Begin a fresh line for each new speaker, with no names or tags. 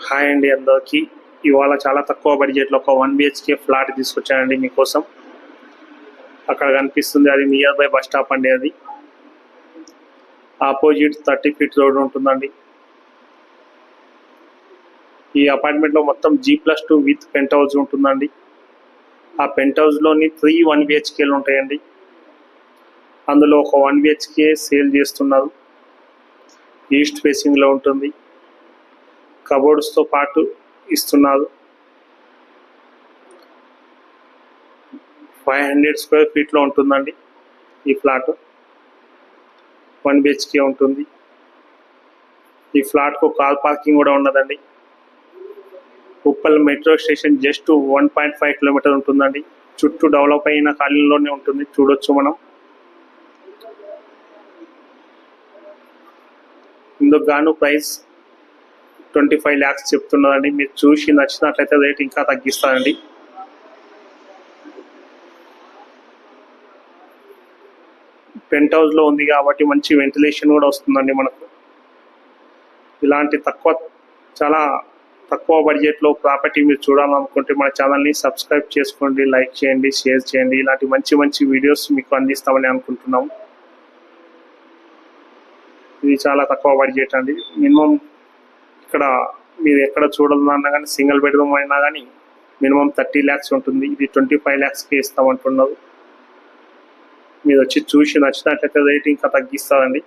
Hi అండి అందరికీ. ఇవాళ చాలా తక్కువ బడ్జెట్లో ఒక 1 BHK ఫ్లాట్ తీసుకొచ్చానండి మీకోసం. అక్కడ కనిపిస్తుంది అది నియర్ బై బస్ స్టాప్ అండి. అది ఆపోజిట్ 30 ఫీట్ రోడ్ ఉంటుందండి. ఈ అపార్ట్మెంట్లో మొత్తం G+2 విత్ పెంట్ హౌస్ ఉంటుందండి. ఆ పెంట్ హౌస్లోని 3 1 BHKలు ఉంటాయండి. అందులో ఒక 1 BHK సేల్ చేస్తున్నారు. ఈస్ట్ ఫేసింగ్లో ఉంటుంది. కబోర్డ్స్తో పాటు ఇస్తున్నారు. 500 స్క్వేర్ ఫీట్లో ఉంటుందండి ఈ ఫ్లాట్. 1 BHK ఉంటుంది. ఈ ఫ్లాట్కు కార్ పార్కింగ్ కూడా ఉన్నదండి. Uppal metro station just 1.5 kilometre ఉంటుందండి. చుట్టూ డెవలప్ అయిన కాలనీలోనే ఉంటుంది, చూడొచ్చు మనం. ఇందుకు గాను ప్రైస్ 25 lakhs చెప్తున్నదండి. మీరు చూసి నచ్చినట్లయితే రేట్ ఇంకా తగ్గిస్తారండి. పెంట్ హౌస్లో ఉంది కాబట్టి మంచి వెంటిలేషన్ కూడా వస్తుందండి మనకు. ఇలాంటి చాలా తక్కువ బడ్జెట్లో ప్రాపర్టీ మీరు చూడాలనుకుంటే మన ఛానల్ని సబ్స్క్రైబ్ చేసుకోండి, లైక్ చేయండి, షేర్ చేయండి. ఇలాంటి మంచి మంచి వీడియోస్ మీకు అందిస్తామని అనుకుంటున్నాం. ఇది చాలా తక్కువ బడ్జెట్ అండి. మినిమం ఇక్కడ మీరు ఎక్కడ చూడాలన్నా కానీ సింగిల్ బెడ్రూమ్ అయినా కానీ మినిమం 30 lakhs ఉంటుంది. ఇది 25 lakhsకి ఇస్తామంటున్నారు. మీరు వచ్చి చూసి నచ్చినట్లయితే రేట్ ఇంకా తగ్గిస్తారండి.